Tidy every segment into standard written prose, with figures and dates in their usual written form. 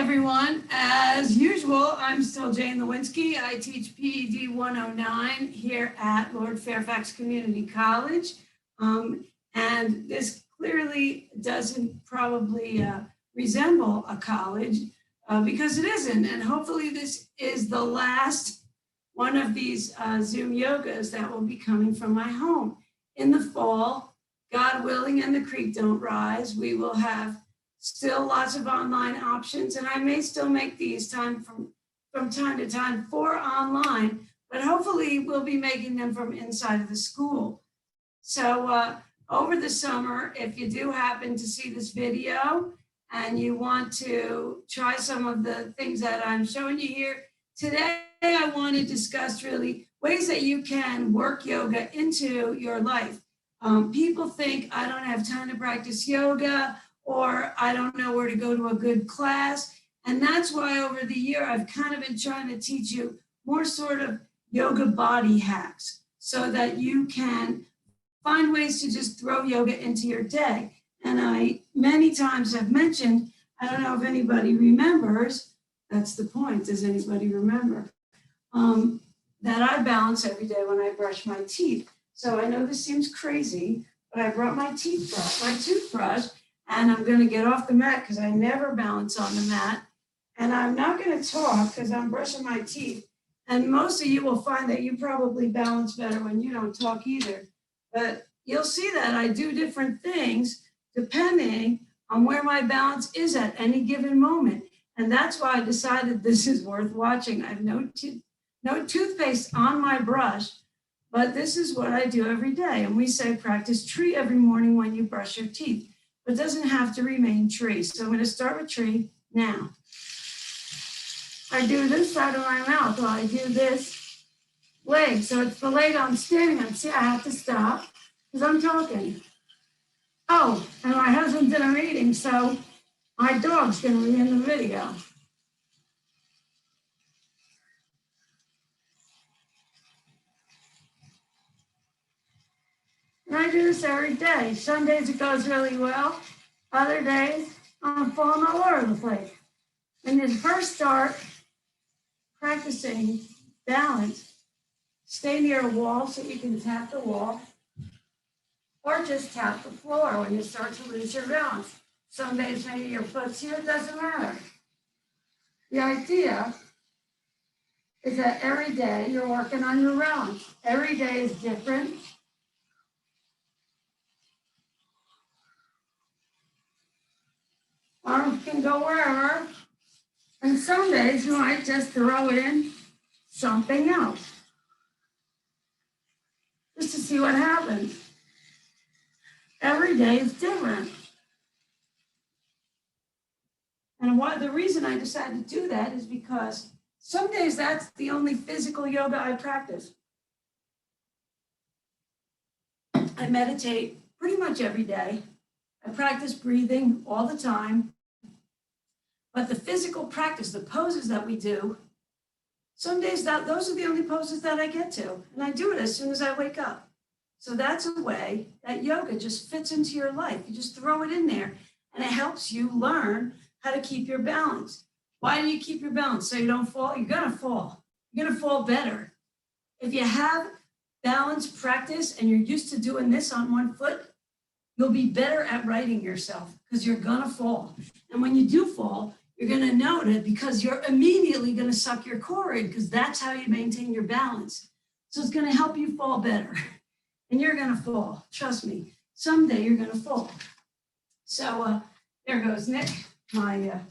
everyone. As usual, I'm still Jane Lewinsky. I teach PED 109 here at Lord Fairfax Community College. And this clearly doesn't probably resemble a college because it isn't. And hopefully this is the last one of these Zoom yogas that will be coming from my home. In the fall, God willing, and the creek don't rise, we will have still lots of online options, and I may still make these from time to time for online, but hopefully we'll be making them from inside of the school. So over the summer, if you do happen to see this video and you want to try some of the things that I'm showing you here, today I want to discuss really ways that you can work yoga into your life. People think I don't have time to practice yoga, or I don't know where to go to a good class. And that's why over the year, I've kind of been trying to teach you more sort of yoga body hacks so that you can find ways to just throw yoga into your day. And I many times have mentioned, I don't know if anybody remembers, that's the point, does anybody remember? That I balance every day when I brush my teeth. So I know this seems crazy, but I brought my toothbrush, and I'm going to get off the mat because I never balance on the mat. And I'm not going to talk because I'm brushing my teeth. And most of you will find that you probably balance better when you don't talk either. But you'll see that I do different things depending on where my balance is at any given moment. And that's why I decided this is worth watching. I have no toothpaste on my brush, but this is what I do every day. And we say practice tree every morning when you brush your teeth. But it doesn't have to remain tree. So I'm going to start with tree now. I do this side of my mouth while I do this leg. So it's the leg I'm standing on. See, I have to stop because I'm talking. Oh, and my husband's in a meeting, so my dog's going to be in the video. And I do this every day. Some days it goes really well. Other days, I'm falling all over the place. When you first start practicing balance, stay near a wall so you can tap the wall, or just tap the floor when you start to lose your balance. Some days maybe your foot's here, it doesn't matter. The idea is that every day you're working on your balance. Every day is different. Arms can go wherever, and some days you might just throw in something else, just to see what happens. Every day is different. And the reason I decided to do that is because some days that's the only physical yoga I practice. I meditate pretty much every day. I practice breathing all the time. But the physical practice, the poses that we do, some days those are the only poses that I get to. And I do it as soon as I wake up. So that's a way that yoga just fits into your life. You just throw it in there and it helps you learn how to keep your balance. Why do you keep your balance? So you don't fall? You're gonna fall. You're gonna fall better. If you have balance practice and you're used to doing this on one foot, you'll be better at righting yourself because you're gonna fall. And when you do fall, you're gonna note it because you're immediately gonna suck your core in because that's how you maintain your balance. So it's gonna help you fall better. And you're gonna fall, trust me. Someday you're gonna fall. So there goes Nick, my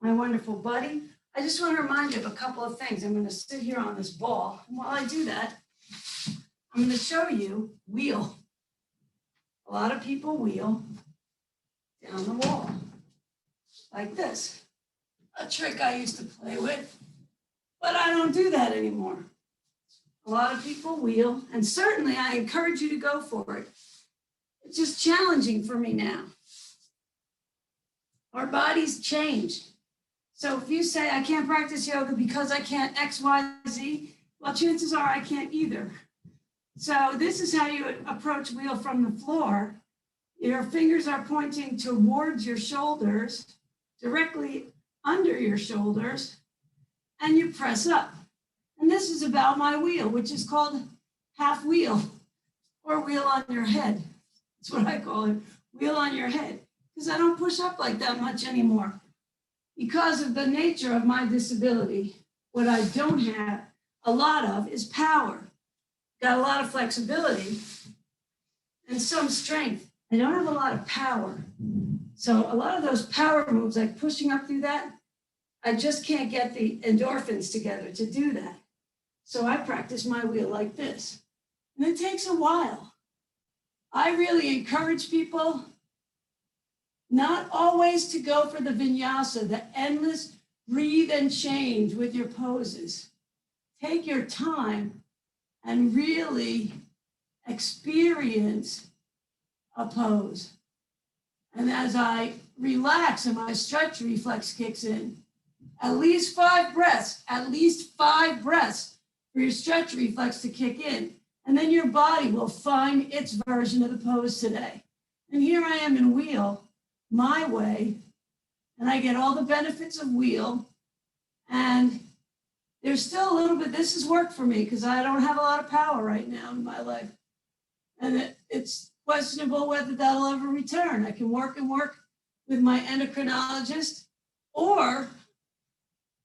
wonderful buddy. I just wanna remind you of a couple of things. I'm gonna sit here on this ball. And while I do that, I'm gonna show you wheel. A lot of people wheel down the wall like this. A trick I used to play with, but I don't do that anymore. A lot of people wheel, and certainly I encourage you to go for it. It's just challenging for me now. Our bodies change. So if you say, I can't practice yoga because I can't X, Y, Z, well, chances are I can't either. So this is how you approach wheel from the floor. Your fingers are pointing towards your shoulders, directly under your shoulders and you press up. And this is about my wheel, which is called half wheel or wheel on your head. That's what I call it, wheel on your head, because I don't push up like that much anymore. Because of the nature of my disability, what I don't have a lot of is power. Got a lot of flexibility and some strength. I don't have a lot of power. So a lot of those power moves, like pushing up through that, I just can't get the endorphins together to do that. So I practice my wheel like this. And it takes a while. I really encourage people not always to go for the vinyasa, the endless breathe and change with your poses. Take your time and really experience a pose. And as I relax and my stretch reflex kicks in, at least 5 breaths for your stretch reflex to kick in. And then your body will find its version of the pose today. And here I am in wheel, my way, and I get all the benefits of wheel. And there's still a little bit, this is work for me because I don't have a lot of power right now in my life. And it's questionable whether that'll ever return. I can work with my endocrinologist, or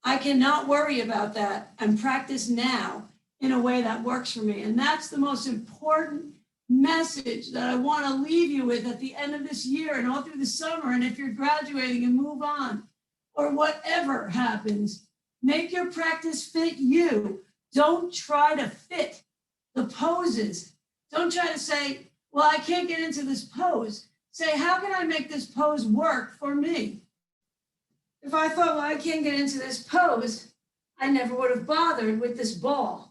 I can not worry about that and practice now in a way that works for me. And that's the most important message that I want to leave you with at the end of this year and all through the summer. And if you're graduating and move on, or whatever happens, make your practice fit you. Don't try to fit the poses. Don't try to say, well, I can't get into this pose. Say, how can I make this pose work for me? If I thought, well, I can't get into this pose, I never would have bothered with this ball.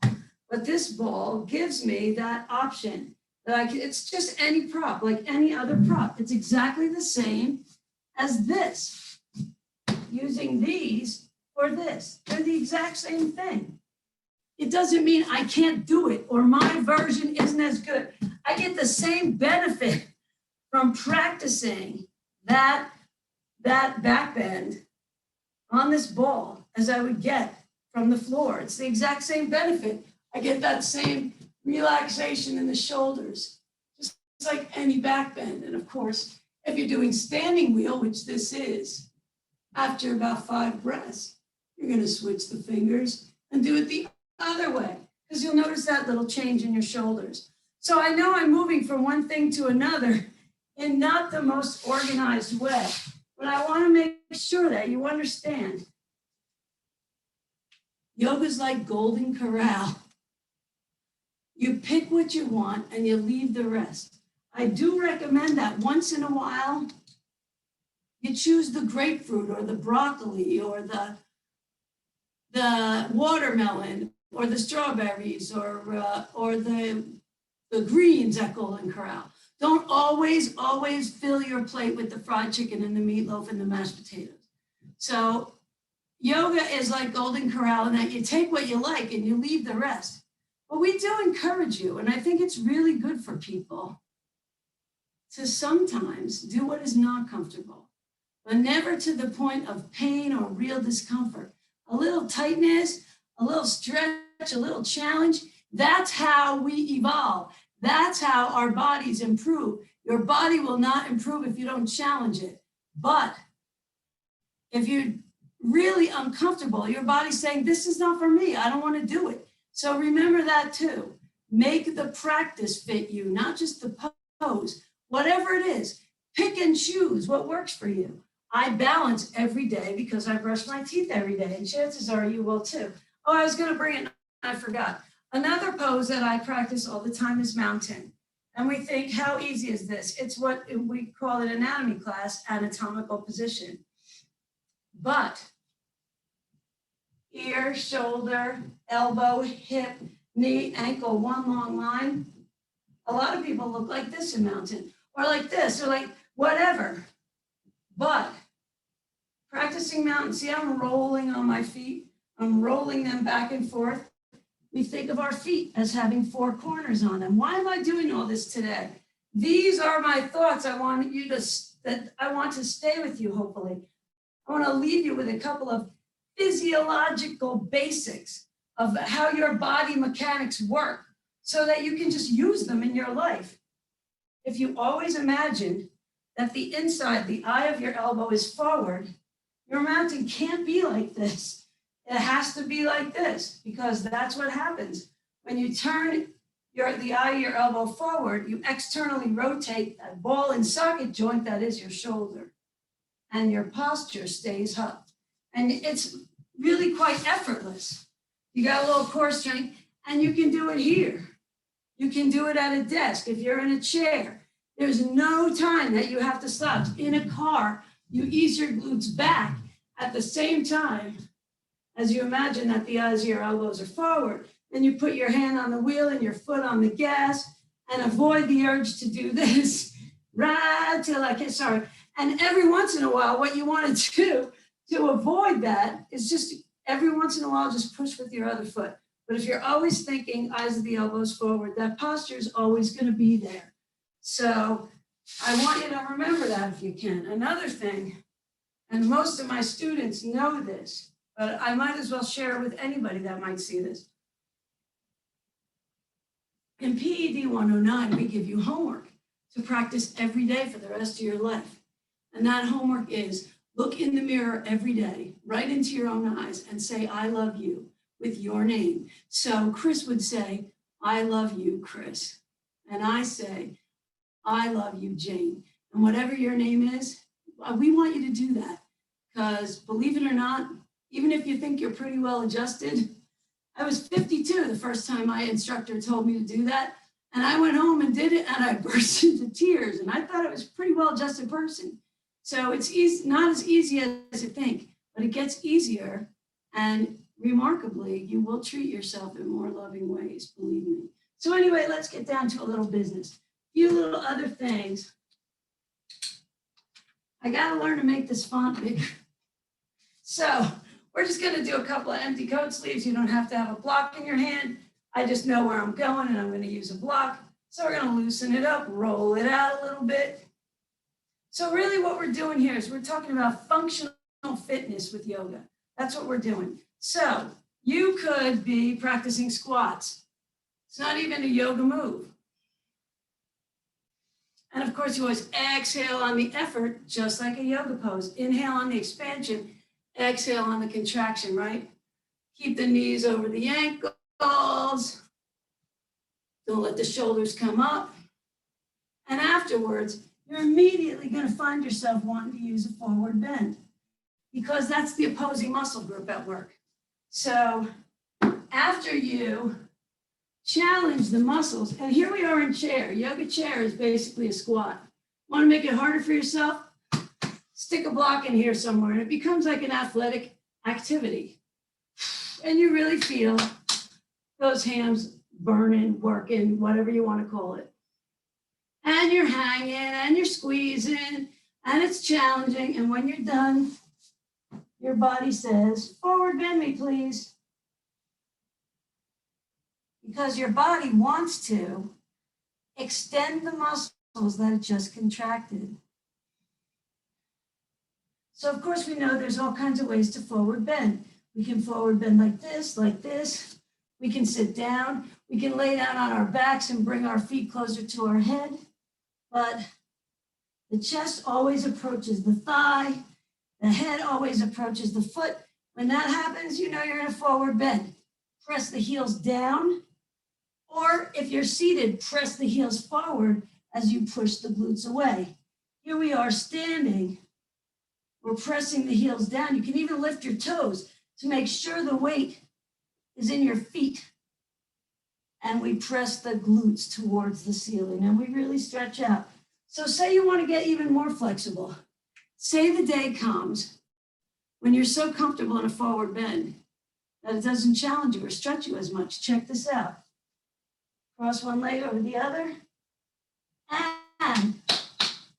But this ball gives me that option that I can, it's just any prop, like any other prop. It's exactly the same as this. Using these for this. They're the exact same thing. It doesn't mean I can't do it or my version isn't as good. I get the same benefit from practicing that back bend on this ball as I would get from the floor. It's the exact same benefit. I get that same relaxation in the shoulders, just like any back bend. And of course, if you're doing standing wheel, which this is, after about 5 breaths, you're going to switch the fingers and do it the other way, because you'll notice that little change in your shoulders. So I know I'm moving from one thing to another in not the most organized way, but I want to make sure that you understand. Yoga's like Golden Corral. You pick what you want and you leave the rest. I do recommend that once in a while, you choose the grapefruit or the broccoli or the watermelon or the strawberries or the greens at Golden Corral. Don't always fill your plate with the fried chicken and the meatloaf and the mashed potatoes. So yoga is like Golden Corral in that you take what you like and you leave the rest. But we do encourage you, and I think it's really good for people to sometimes do what is not comfortable, but never to the point of pain or real discomfort. A little tightness, a little stretch, a little challenge, that's how we evolve. That's how our bodies improve. Your body will not improve if you don't challenge it. But if you're really uncomfortable, your body's saying, this is not for me, I don't want to do it. So remember that too. Make the practice fit you, not just the pose. Whatever it is, pick and choose what works for you. I balance every day because I brush my teeth every day, and chances are you will too. Oh, I was going to bring it, I forgot. Another pose that I practice all the time is mountain. And we think, how easy is this? It's what we call in anatomy class, anatomical position. But ear, shoulder, elbow, hip, knee, ankle, one long line. A lot of people look like this in mountain, or like this, or like whatever. But practicing mountain, see, I'm rolling on my feet. I'm rolling them back and forth. We think of our feet as having 4 corners on them. Why am I doing all this today? These are my thoughts. I want to stay with you, hopefully. I want to leave you with a couple of physiological basics of how your body mechanics work so that you can just use them in your life. If you always imagine that the inside, the eye of your elbow is forward, your mountain can't be like this. It has to be like this because that's what happens. When you turn the eye of your elbow forward, you externally rotate that ball and socket joint that is your shoulder, and your posture stays up. And it's really quite effortless. You got a little core strength, and you can do it here. You can do it at a desk. If you're in a chair, there's no time that you have to stop. In a car, you ease your glutes back at the same time as you imagine that the eyes of your elbows are forward. Then you put your hand on the wheel and your foot on the gas and avoid the urge to do this right till I get sorry. And every once in a while, what you want to do to avoid that is just every once in a while, just push with your other foot. But if you're always thinking eyes of the elbows forward, that posture is always going to be there. So I want you to remember that if you can. Another thing, and most of my students know this, but I might as well share it with anybody that might see this. In PED 109, we give you homework to practice every day for the rest of your life. And that homework is look in the mirror every day, right into your own eyes, and say, I love you with your name. So Chris would say, I love you, Chris. And I say, I love you, Jane. And whatever your name is, we want you to do that. Because believe it or not, even if you think you're pretty well adjusted, I was 52 the first time my instructor told me to do that. And I went home and did it, and I burst into tears. And I thought I was a pretty well-adjusted person. So it's easy, not as easy as you think, but it gets easier. And remarkably, you will treat yourself in more loving ways, believe me. So anyway, let's get down to a little business. A few little other things. I got to learn to make this font bigger. So we're just going to do a couple of empty coat sleeves. You don't have to have a block in your hand. I just know where I'm going, and I'm going to use a block. So we're going to loosen it up, roll it out a little bit. So really what we're doing here is we're talking about functional fitness with yoga. That's what we're doing. So you could be practicing squats. It's not even a yoga move. And of course, you always exhale on the effort, just like a yoga pose. Inhale on the expansion, exhale on the contraction, right? Keep the knees over the ankles. Don't let the shoulders come up. And afterwards, you're immediately going to find yourself wanting to use a forward bend because that's the opposing muscle group at work. So after you challenge the muscles, and here we are in chair. Yoga chair is basically a squat. Want to make it harder for yourself? Stick a block in here somewhere, and it becomes like an athletic activity. And you really feel those hams burning, working, whatever you want to call it. And you're hanging, and you're squeezing, and it's challenging. And when you're done, your body says, forward bend me, please. Because your body wants to extend the muscles that it just contracted. So of course we know there's all kinds of ways to forward bend. We can forward bend like this, like this. We can sit down. We can lay down on our backs and bring our feet closer to our head. But the chest always approaches the thigh. The head always approaches the foot. When that happens, you know you're in a forward bend. Press the heels down. Or if you're seated, press the heels forward as you push the glutes away. Here we are standing. We're pressing the heels down. You can even lift your toes to make sure the weight is in your feet. And we press the glutes towards the ceiling and we really stretch out. So say you want to get even more flexible. Say the day comes when you're so comfortable in a forward bend that it doesn't challenge you or stretch you as much. Check this out. Cross one leg over the other. And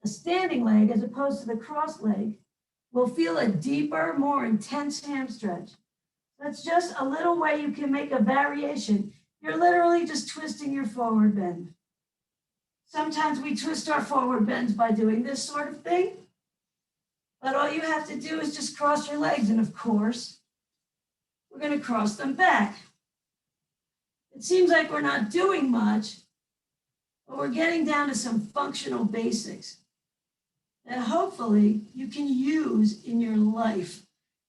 the standing leg, as opposed to the cross leg, will feel a deeper, more intense ham stretch. That's just a little way you can make a variation. You're literally just twisting your forward bend. Sometimes we twist our forward bends by doing this sort of thing. But all you have to do is just cross your legs. And of course, we're going to cross them back. It seems like we're not doing much, but we're getting down to some functional basics that hopefully you can use in your life.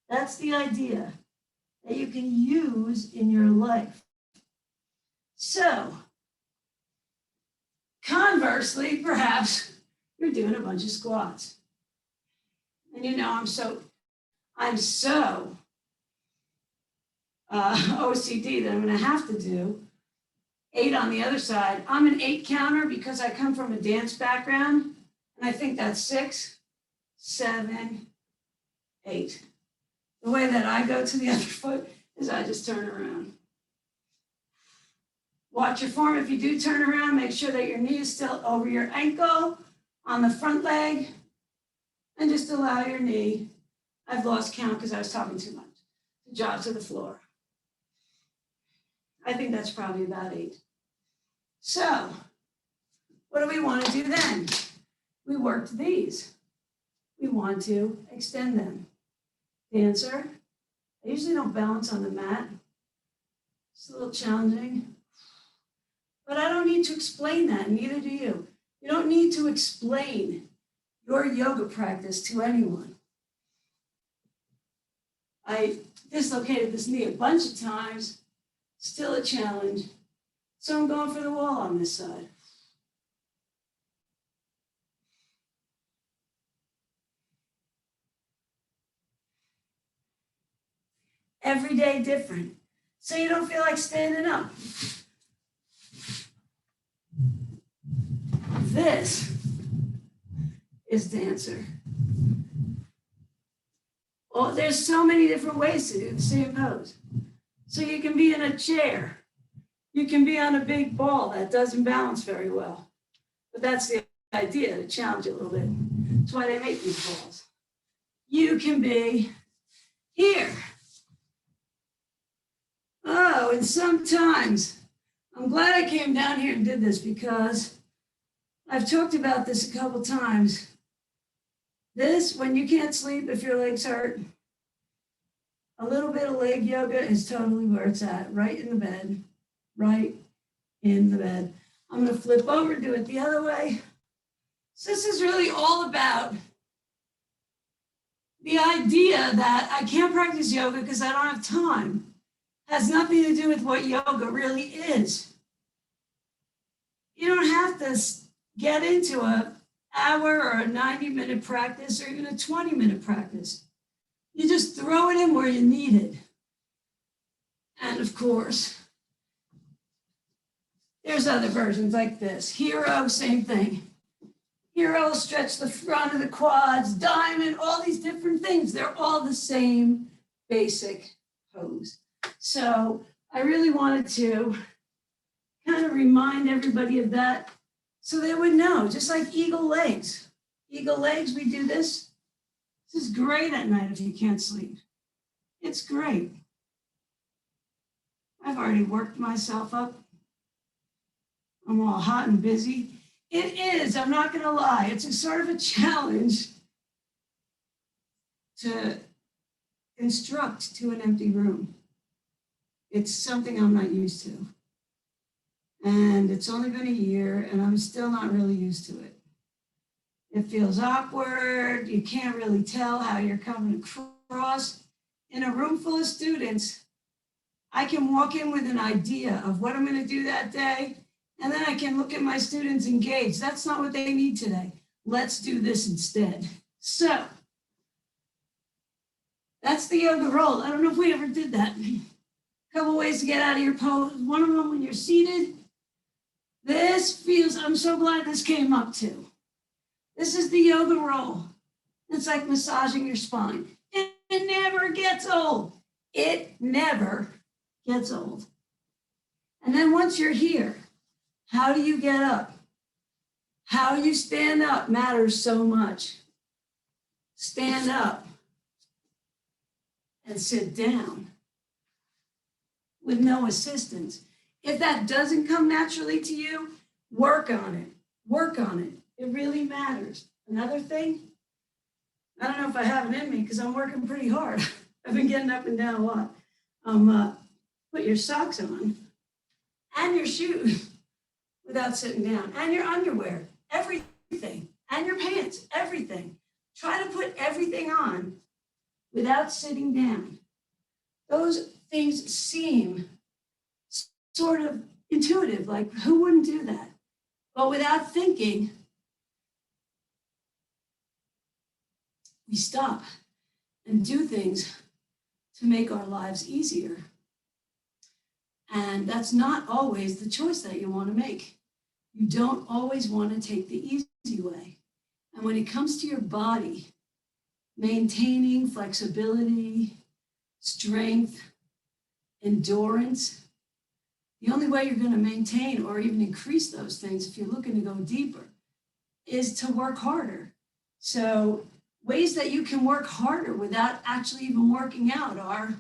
That's the idea, that you can use in your life. So, conversely, perhaps you're doing a bunch of squats. And you know, I'm so OCD that I'm going to have to do 8 on the other side. I'm an 8 counter because I come from a dance background, and I think that's 6, 7, 8. The way that I go to the other foot is I just turn around. Watch your form. If you do turn around, make sure that your knee is still over your ankle on the front leg, and just allow your knee, I've lost count because I was talking too much, to jog to the floor. I think that's probably about 8. So, what do we want to do then? We worked these. We want to extend them. Dancer, I usually don't balance on the mat. It's a little challenging. But I don't need to explain that, neither do you. You don't need to explain your yoga practice to anyone. I dislocated this knee a bunch of times, still a challenge. So I'm going for the wall on this side. Every day different, so you don't feel like standing up. This is dancer. Well, there's so many different ways to do the same pose. So you can be in a chair. You can be on a big ball that doesn't balance very well. But that's the idea, to challenge it a little bit. That's why they make these balls. You can be here. Oh, and sometimes, I'm glad I came down here and did this because I've talked about this a couple times. This, when you can't sleep, if your legs hurt, a little bit of leg yoga is totally where it's at, right in the bed, right in the bed. I'm going to flip over, do it the other way. So this is really all about the idea that I can't practice yoga because I don't have time. Has nothing to do with what yoga really is. You don't have to get into an hour or a 90-minute practice or even a 20-minute practice. You just throw it in where you need it. And of course, there's other versions like this. Hero, same thing. Hero, stretch the front of the quads, diamond, all these different things. They're all the same basic pose. So I really wanted to kind of remind everybody of that so they would know, just like eagle legs. Eagle legs, we do this. This is great at night if you can't sleep. It's great. I've already worked myself up. I'm all hot and busy. It is, I'm not going to lie, it's a sort of a challenge to instruct to an empty room. It's something I'm not used to. And it's only been a year and I'm still not really used to it. It feels awkward. You can't really tell how you're coming across. In a room full of students, I can walk in with an idea of what I'm going to do that day, and then I can look at my students engaged. That's not what they need today. Let's do this instead. So that's the yoga roll. I don't know if we ever did that. A couple ways to get out of your pose. One of them when you're seated. This feels, I'm so glad this came up too. This is the yoga roll. It's like massaging your spine. It never gets old. It never gets old. And then once you're here, how do you get up? How you stand up matters so much. Stand up and sit down with no assistance. If that doesn't come naturally to you, work on it. Work on it. It really matters. Another thing, I don't know if I have it in me because I'm working pretty hard. I've been getting up and down a lot. Put your socks on and your shoes without sitting down, and your underwear, everything, and your pants, everything. Try to put everything on without sitting down. Those things seem sort of intuitive, like who wouldn't do that? But without thinking, we stop and do things to make our lives easier. And that's not always the choice that you want to make. You don't always want to take the easy way. And when it comes to your body, maintaining flexibility, strength, endurance, the only way you're going to maintain or even increase those things, if you're looking to go deeper, is to work harder. So ways that you can work harder without actually even working out are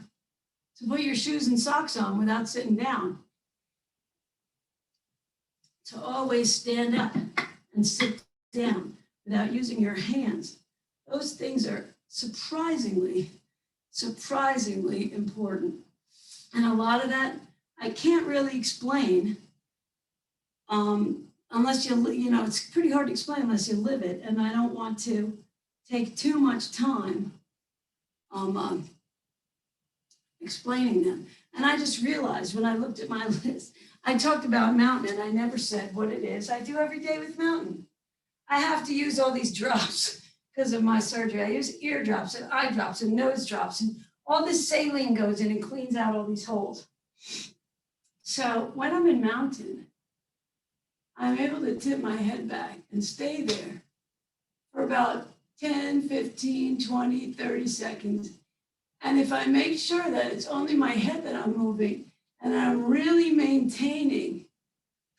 to put your shoes and socks on without sitting down, to always stand up and sit down without using your hands. Those things are surprisingly important. And a lot of that I can't really explain unless it's pretty hard to explain unless you live it. And I don't want to take too much time explaining them. And I just realized when I looked at my list, I talked about mountain and I never said what it is I do every day with mountain. I have to use all these drops because of my surgery. I use ear drops and eye drops and nose drops, and all this saline goes in and cleans out all these holes. So when I'm in mountain, I'm able to tip my head back and stay there for about 10, 15, 20, 30 seconds. And if I make sure that it's only my head that I'm moving and I'm really maintaining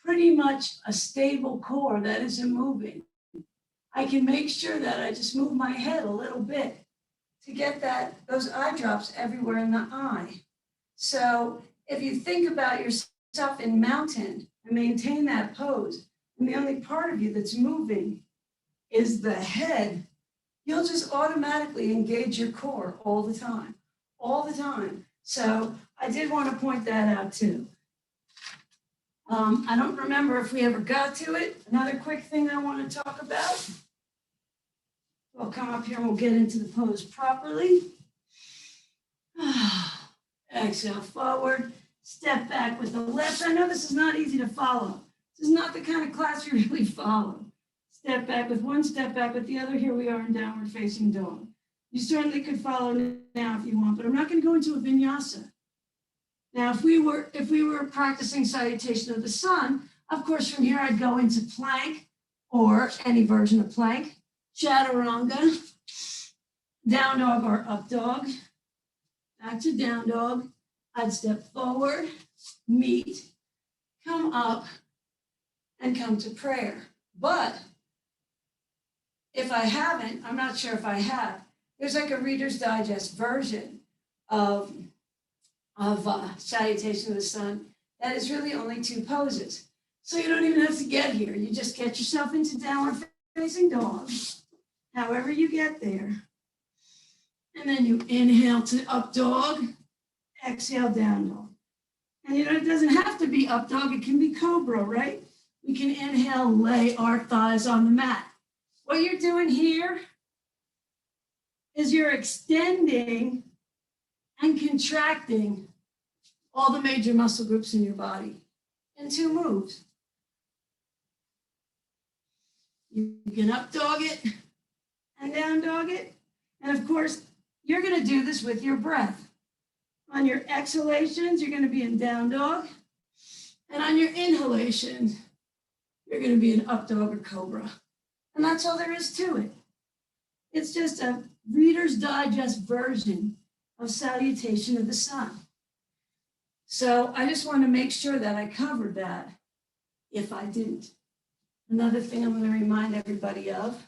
pretty much a stable core that isn't moving, I can make sure that I just move my head a little bit to get those eye drops everywhere in the eye. So if you think about yourself in mountain and maintain that pose, and the only part of you that's moving is the head, you'll just automatically engage your core all the time. So I did want to point that out too. I don't remember if we ever got to it. Another quick thing I want to talk about. We'll come up here and we'll get into the pose properly. Exhale forward, step back with the left. I know this is not easy to follow. This is not the kind of class you really follow. Step back with one, step back with the other. Here we are in downward facing dog. You certainly could follow now if you want, but I'm not going to go into a vinyasa. Now, if we were practicing salutation of the sun, of course, from here I'd go into plank or any version of plank, chaturanga, down dog or up dog, back to down dog. I'd step forward, meet, come up, and come to prayer. But if I haven't, I'm not sure if I have, there's like a Reader's Digest version of Salutation of the Sun that is really only 2 poses. So you don't even have to get here. You just get yourself into downward facing dog, however you get there. And then you inhale to up dog, exhale down dog. And it doesn't have to be up dog, it can be cobra, right? We can inhale, lay our thighs on the mat. What you're doing here is you're extending and contracting all the major muscle groups in your body in 2 moves. You can up dog it and down dog it. And of course, you're going to do this with your breath. On your exhalations, you're going to be in down dog. And on your inhalations, you're going to be in up dog or cobra. And that's all there is to it. It's just a Reader's Digest version of Salutation of the Sun. So I just want to make sure that I covered that if I didn't. Another thing I'm going to remind everybody of,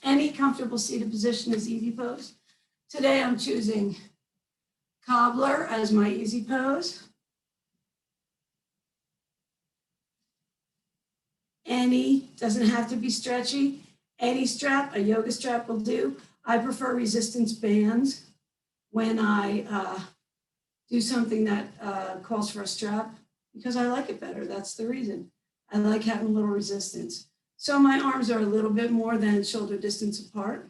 any comfortable seated position is easy pose. Today I'm choosing cobbler as my easy pose. Any, doesn't have to be stretchy. Any strap, a yoga strap will do. I prefer resistance bands when I do something that calls for a strap because I like it better. That's the reason. I like having a little resistance. So my arms are a little bit more than shoulder distance apart.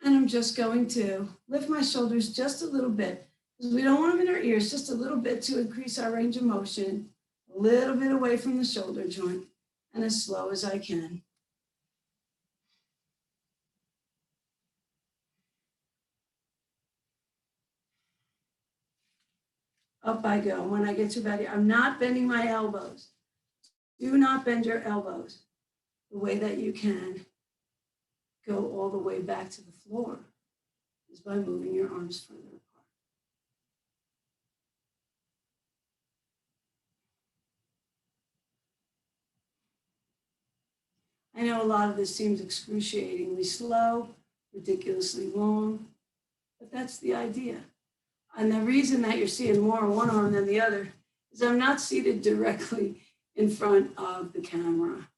And I'm just going to lift my shoulders just a little bit because we don't want them in our ears, just a little bit to increase our range of motion, a little bit away from the shoulder joint and as slow as I can. Up I go. When I get to about here, I'm not bending my elbows. Do not bend your elbows. The way that you can go all the way back to the floor is by moving your arms further apart. I know a lot of this seems excruciatingly slow, ridiculously long, but that's the idea. And the reason that you're seeing more on one arm than the other is I'm not seated directly in front of the camera.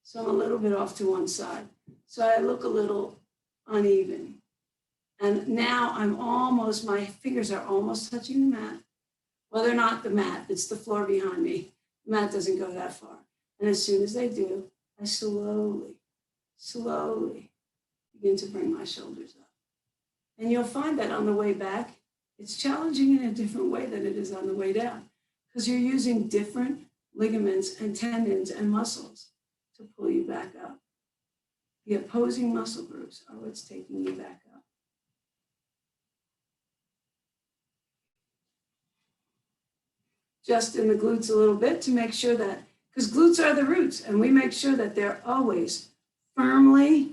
So I'm a little bit off to one side. So I look a little uneven. And now my fingers are almost touching the mat. Well, they're not the mat, it's the floor behind me. The mat doesn't go that far. And as soon as they do, I slowly begin to bring my shoulders up. And you'll find that on the way back, it's challenging in a different way than it is on the way down because you're using different ligaments and tendons and muscles to pull you back up. The opposing muscle groups are what's taking you back up. Just in the glutes a little bit to make sure that, because glutes are the roots, and we make sure that they're always firmly,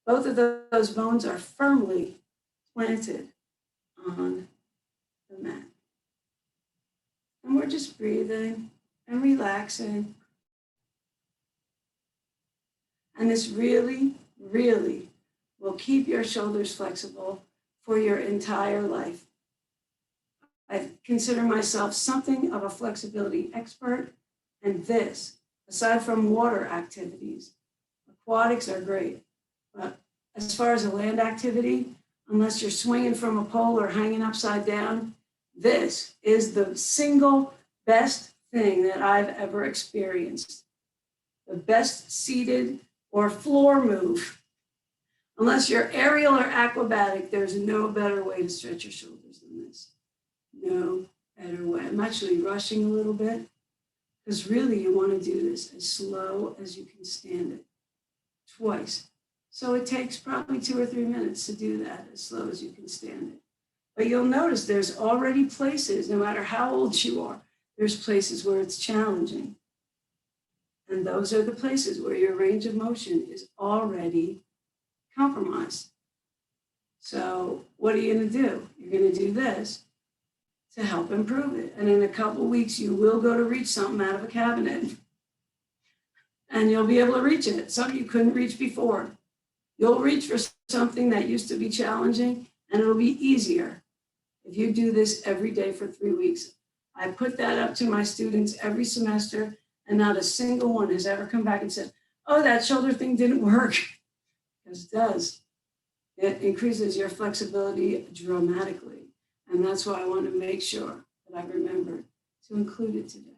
both of those bones are firmly planted on the mat. And we're just breathing and relaxing. And this really, really will keep your shoulders flexible for your entire life. I consider myself something of a flexibility expert, and this, aside from water activities, aquatics are great, but as far as a land activity, unless you're swinging from a pole or hanging upside down, this is the single best thing that I've ever experienced. The best seated or floor move. Unless you're aerial or acrobatic, there's no better way to stretch your shoulders than this. No better way. I'm actually rushing a little bit because really you want to do this as slow as you can stand it, twice. So it takes probably 2 or 3 minutes to do that as slow as you can stand it. But you'll notice there's already places, no matter how old you are, there's places where it's challenging. And those are the places where your range of motion is already compromised. So what are you going to do? You're going to do this to help improve it. And in a couple of weeks, you will go to reach something out of a cabinet. And you'll be able to reach it. Something you couldn't reach before. You'll reach for something that used to be challenging, and it'll be easier if you do this every day for 3 weeks. I put that up to my students every semester, and not a single one has ever come back and said, oh, that shoulder thing didn't work. Because it does. It increases your flexibility dramatically. And that's why I want to make sure that I remember to include it today.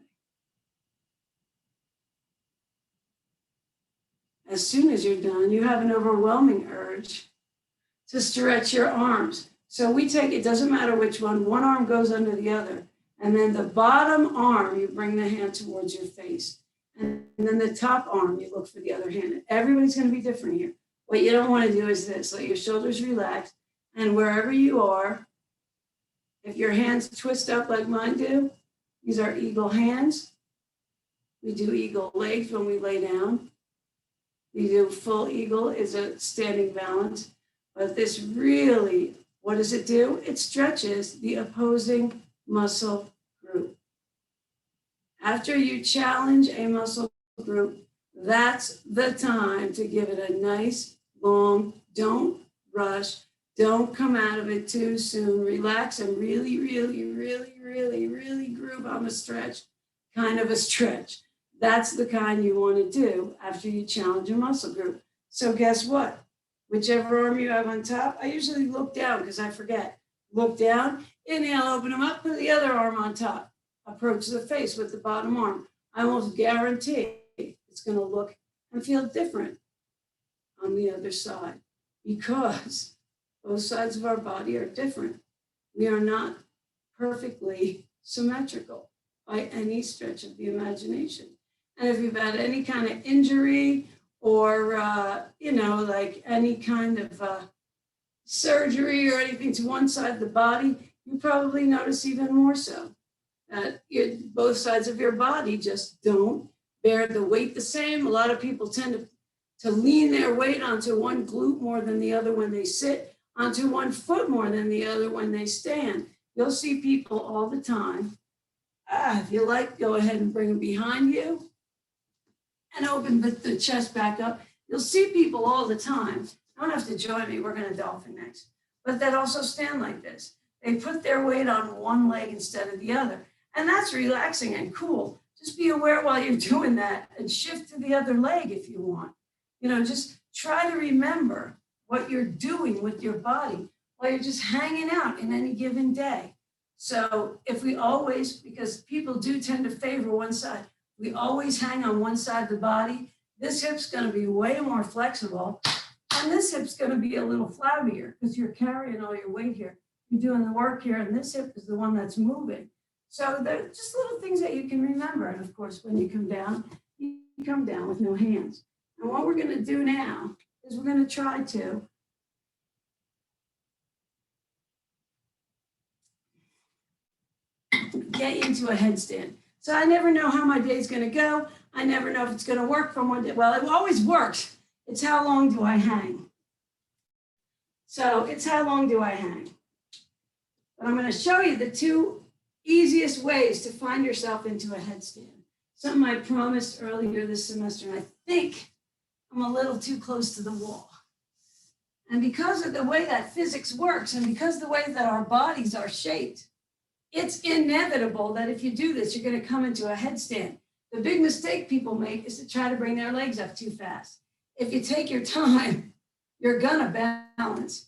As soon as you're done, you have an overwhelming urge to stretch your arms. So we take, it doesn't matter which one arm goes under the other. And then the bottom arm, you bring the hand towards your face. And then the top arm, you look for the other hand. Everybody's going to be different here. What you don't want to do is this, let your shoulders relax. And wherever you are, if your hands twist up like mine do, these are eagle hands. We do eagle legs when we lay down. We do full eagle is a standing balance. But this really, what does it do? It stretches the opposing muscle group. After you challenge a muscle group, that's the time to give it a nice, long, don't rush, don't come out of it too soon. Relax and really, really, really, really, really groove on the stretch, kind of a stretch. That's the kind you want to do after you challenge a muscle group. So guess what? Whichever arm you have on top, I usually look down because I forget. Look down, inhale, open them up, put the other arm on top. Approach the face with the bottom arm. I almost guarantee it's going to look and feel different on the other side because both sides of our body are different. We are not perfectly symmetrical by any stretch of the imagination. And if you've had any kind of injury or, like any kind of surgery or anything to one side of the body, you probably notice even more so that both sides of your body just don't bear the weight the same. A lot of people tend to lean their weight onto one glute more than the other when they sit, onto one foot more than the other when they stand. You'll see people all the time. If you like, go ahead and bring them behind you and open the chest back up. You'll see people all the time. You don't have to join me. We're going to dolphin next. But that also stand like this. They put their weight on one leg instead of the other. And that's relaxing and cool. Just be aware while you're doing that and shift to the other leg if you want. Just try to remember what you're doing with your body while you're just hanging out in any given day. So if we always, because people do tend to favor one side, we always hang on one side of the body, this hip's going to be way more flexible. And this hip's going to be a little flabbier because you're carrying all your weight here. You're doing the work here, and this hip is the one that's moving. So they're just little things that you can remember. And of course, when you come down with no hands. And what we're going to do now is we're going to try to get into a headstand. So I never know how my day's going to go. I never know if it's going to work from one day. Well, it always works. It's how long do I hang? So it's how long do I hang? But I'm going to show you the two easiest ways to find yourself into a headstand. Something I promised earlier this semester, and I think I'm a little too close to the wall. And because of the way that physics works, and because of the way that our bodies are shaped, it's inevitable that if you do this, you're going to come into a headstand. The big mistake people make is to try to bring their legs up too fast. If you take your time, you're going to balance.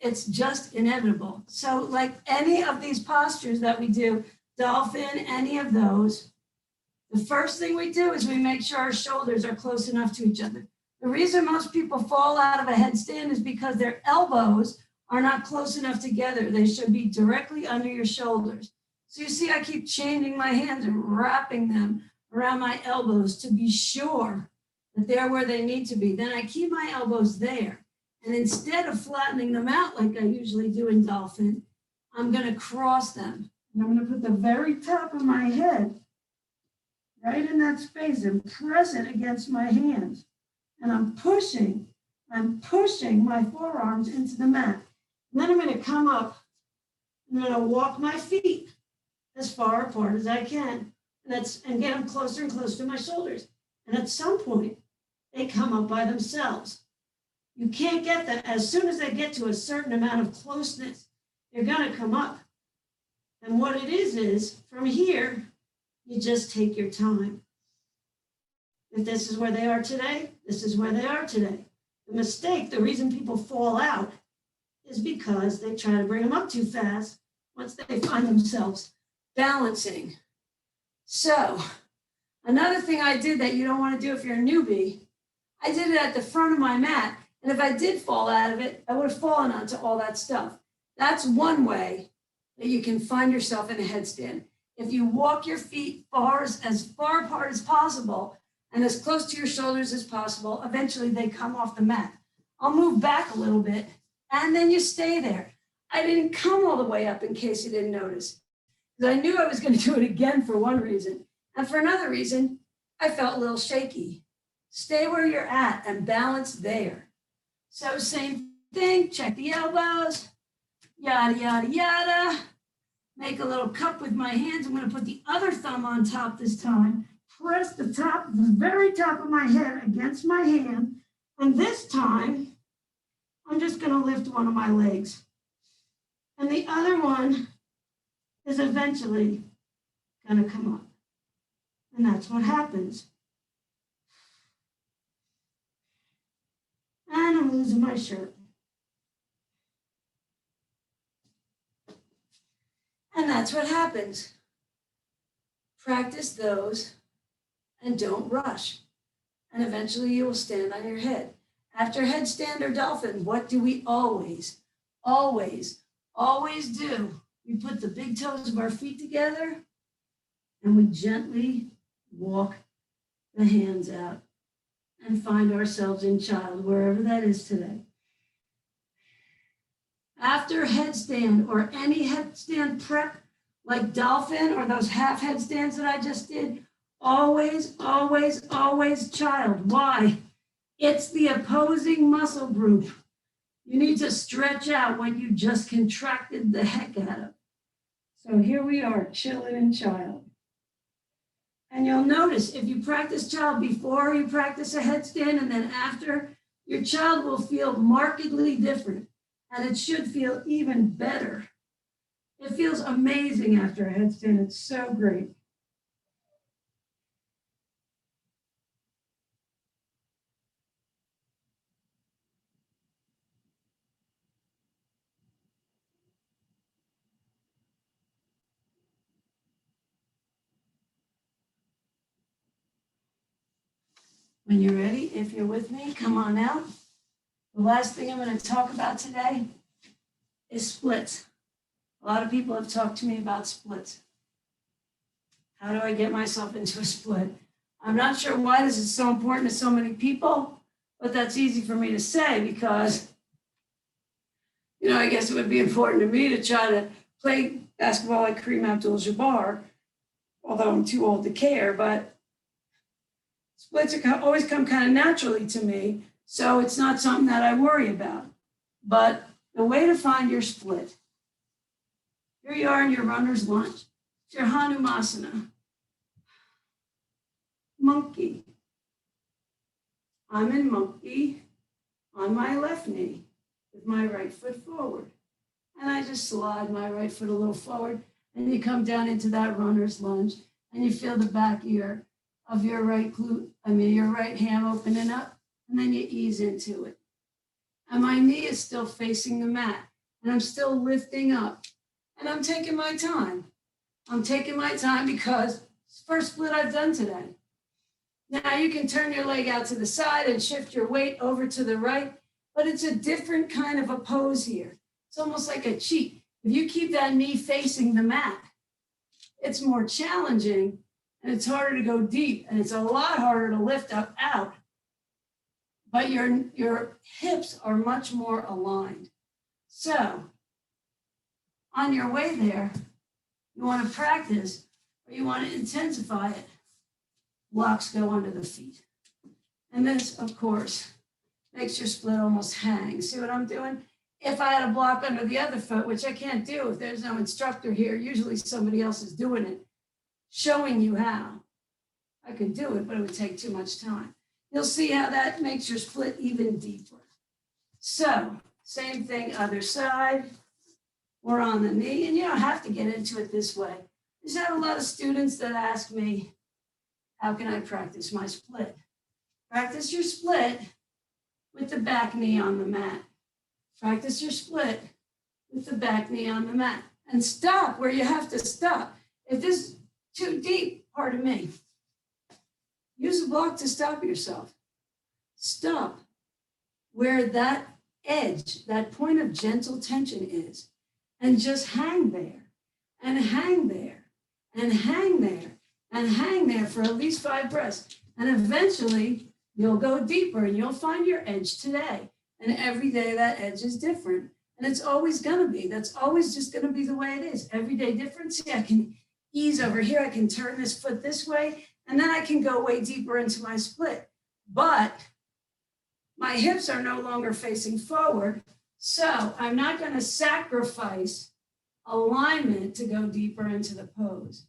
It's just inevitable. So like any of these postures that we do, dolphin, any of those, the first thing we do is we make sure our shoulders are close enough to each other. The reason most people fall out of a headstand is because their elbows are not close enough together. They should be directly under your shoulders. So you see, I keep changing my hands and wrapping them around my elbows to be sure that they're where they need to be. Then I keep my elbows there. And instead of flattening them out like I usually do in dolphin, I'm going to cross them. And I'm going to put the very top of my head right in that space and press it against my hands. And I'm pushing my forearms into the mat. And then I'm going to come up. I'm going to walk my feet as far apart as I can. And get them closer and closer to my shoulders. And at some point, they come up by themselves. You can't get that. As soon as they get to a certain amount of closeness, they're going to come up. And what it is from here, you just take your time. If this is where they are today, this is where they are today. The mistake, the reason people fall out is because they try to bring them up too fast once they find themselves balancing. So another thing I did that you don't want to do if you're a newbie, I did it at the front of my mat. And if I did fall out of it, I would have fallen onto all that stuff. That's one way that you can find yourself in a headstand. If you walk your feet as far apart as possible and as close to your shoulders as possible, eventually they come off the mat. I'll move back a little bit and then you stay there. I didn't come all the way up in case you didn't notice, because I knew I was going to do it again for one reason. And for another reason, I felt a little shaky. Stay where you're at and balance there. So same thing, check the elbows, yada, yada, yada. Make a little cup with my hands. I'm going to put the other thumb on top this time. Press the very top of my head against my hand. And this time, I'm just going to lift one of my legs. And the other one is eventually going to come up. And that's what happens. losing my shirt. And that's what happens. Practice those and don't rush. And eventually you will stand on your head. After headstand or dolphin, what do we always do? We put the big toes of our feet together and we gently walk the hands out and find ourselves in child, wherever that is today. After headstand or any headstand prep, like dolphin or those half headstands that I just did, always child. Why? It's the opposing muscle group. You need to stretch out what you just contracted the heck out of. So here we are, chilling in child. And you'll notice if you practice child before you practice a headstand and then after, your child will feel markedly different. And it should feel even better. It feels amazing after a headstand. It's so great. When you're ready, if you're with me, come on out. The last thing I'm going to talk about today is splits. A lot of people have talked to me about splits. How do I get myself into a split? I'm not sure why this is so important to so many people, but that's easy for me to say because, I guess it would be important to me to try to play basketball like Kareem Abdul-Jabbar, although I'm too old to care, but splits always come kind of naturally to me, so it's not something that I worry about. But the way to find your split, here you are in your runner's lunge. It's your Hanumasana. Monkey. I'm in monkey on my left knee with my right foot forward. And I just slide my right foot a little forward and you come down into that runner's lunge and you feel the back ear of your right glute, your right ham opening up, and then you ease into it. And my knee is still facing the mat and I'm still lifting up and I'm taking my time. I'm taking my time because it's the first split I've done today. Now you can turn your leg out to the side and shift your weight over to the right, but it's a different kind of a pose here. It's almost like a cheat. If you keep that knee facing the mat, it's more challenging and it's harder to go deep and it's a lot harder to lift up out, but your hips are much more aligned. So on your way there, you want to practice or you want to intensify it. Blocks go under the feet. And this, of course, makes your split almost hang. See what I'm doing? If I had a block under the other foot, which I can't do if there's no instructor here, usually somebody else is doing it, showing you how. I could do it, but it would take too much time. You'll see how that makes your split even deeper. So, same thing, other side. We're on the knee, and you don't have to get into it this way. I just have a lot of students that ask me, how can I practice my split? Practice your split with the back knee on the mat. Practice your split with the back knee on the mat. And stop where you have to stop. If this is too deep, pardon me, use a block to stop yourself. Stop where that edge, that point of gentle tension is, and just hang there, and hang there, and hang there, and hang there for at least 5 breaths. And eventually you'll go deeper and you'll find your edge today. And every day that edge is different. And it's always gonna be, that's always just gonna be the way it is. Every day different. See, I can ease over here. I can turn this foot this way, and then I can go way deeper into my split. But my hips are no longer facing forward. So I'm not gonna sacrifice alignment to go deeper into the pose,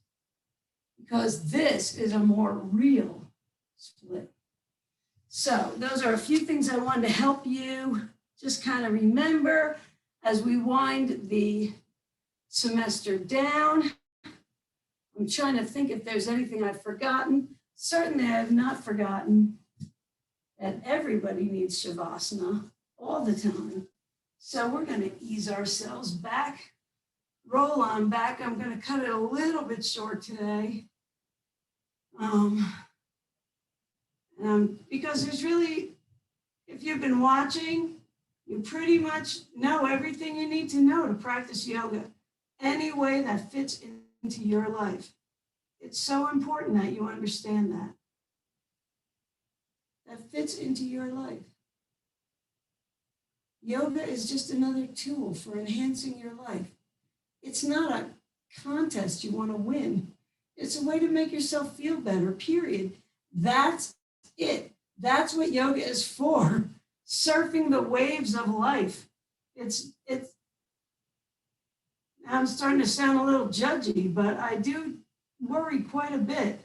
because this is a more real split. So those are a few things I wanted to help you just kind of remember as we wind the semester down. I'm trying to think if there's anything I've forgotten. Certainly I have not forgotten that everybody needs Shavasana all the time. So we're going to ease ourselves back, roll on back. I'm going to cut it a little bit short today. Because there's really, if you've been watching, you pretty much know everything you need to know to practice yoga any way that fits into your life. It's so important that you understand that. That fits into your life. Yoga is just another tool for enhancing your life. It's not a contest you want to win. It's a way to make yourself feel better, period. That's it. That's what yoga is for. Surfing the waves of life. I'm starting to sound a little judgy, but I do worry quite a bit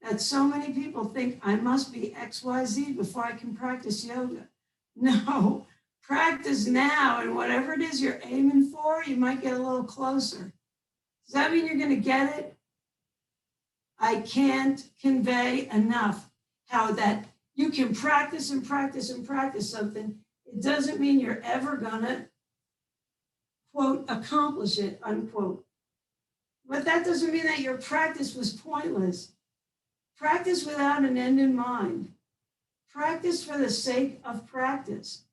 that so many people think I must be XYZ before I can practice yoga. No, practice now, and whatever it is you're aiming for, you might get a little closer. Does that mean you're going to get it? I can't convey enough how that you can practice and practice and practice something. It doesn't mean you're ever going to, quote, accomplish it, unquote. But that doesn't mean that your practice was pointless. Practice without an end in mind. Practice for the sake of practice.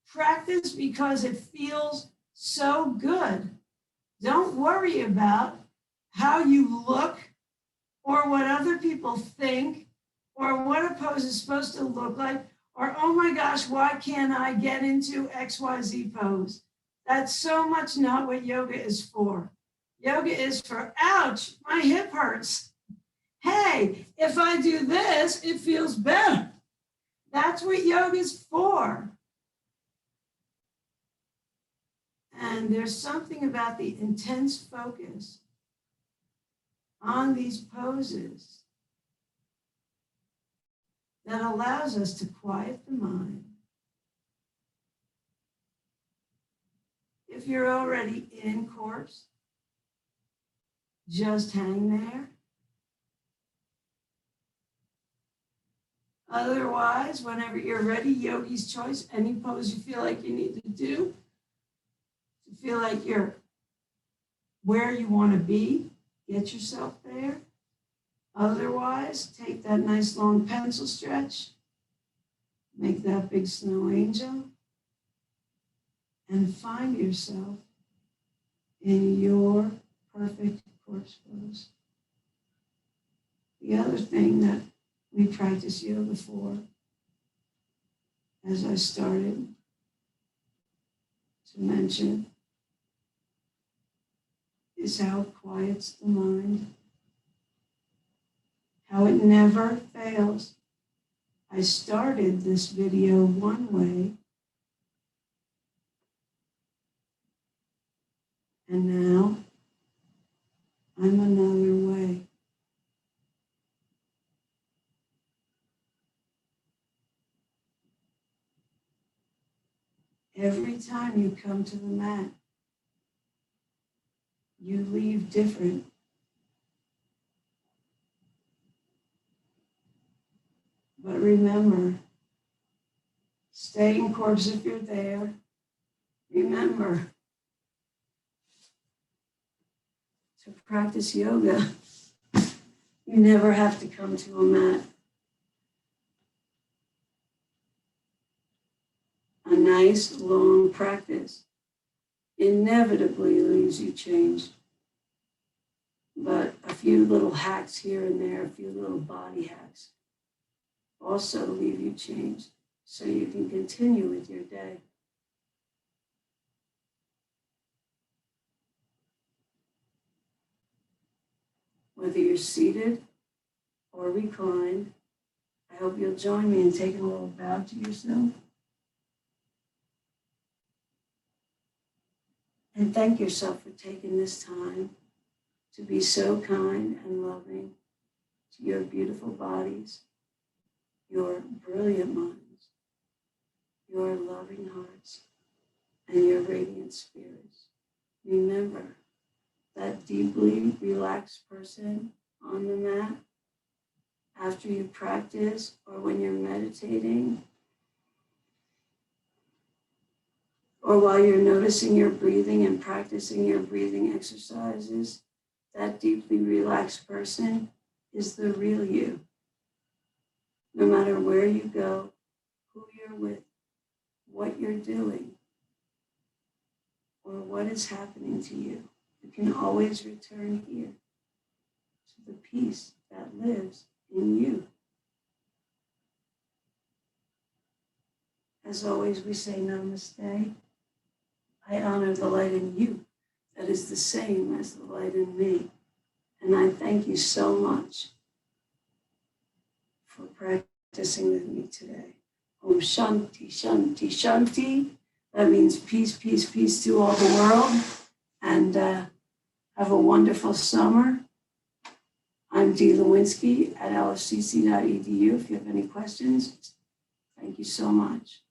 Practice because it feels so good. Don't worry about how you look or what other people think or what a pose is supposed to look like, or, oh my gosh, why can't I get into XYZ pose? That's so much not what yoga is for. Yoga is for, ouch, my hip hurts. Hey, if I do this, it feels better. That's what yoga is for. And there's something about the intense focus on these poses that allows us to quiet the mind. If you're already in corpse, just hang there. Otherwise, whenever you're ready, yogi's choice, any pose you feel like you need to do, to feel like you're where you want to be, get yourself there. Otherwise, take that nice long pencil stretch, make that big snow angel, and find yourself in your perfect corpse pose. The other thing that we practice yoga for, as I started to mention, is how it quiets the mind, how it never fails. I started this video one way, and now I'm another way. Every time you come to the mat, you leave different. But remember, stay in corpse if you're there. Remember, to practice yoga, you never have to come to a mat. A nice, long practice inevitably leaves you changed. But a few little hacks here and there, a few little body hacks, also leave you changed so you can continue with your day. Whether you're seated or reclined, I hope you'll join me in taking a little bow to yourself. And thank yourself for taking this time to be so kind and loving to your beautiful bodies, your brilliant minds, your loving hearts, and your radiant spirits. Remember, that deeply relaxed person on the mat, after you practice or when you're meditating, or while you're noticing your breathing and practicing your breathing exercises, that deeply relaxed person is the real you. No matter where you go, who you're with, what you're doing, or what is happening to you, you can always return here to the peace that lives in you. As always, we say namaste. I honor the light in you that is the same as the light in me. And I thank you so much for practicing with me today. Om Shanti, Shanti, Shanti. That means peace, peace, peace to all the world. And have a wonderful summer. I'm Dee Lewinsky at lfcc.edu. If you have any questions, thank you so much.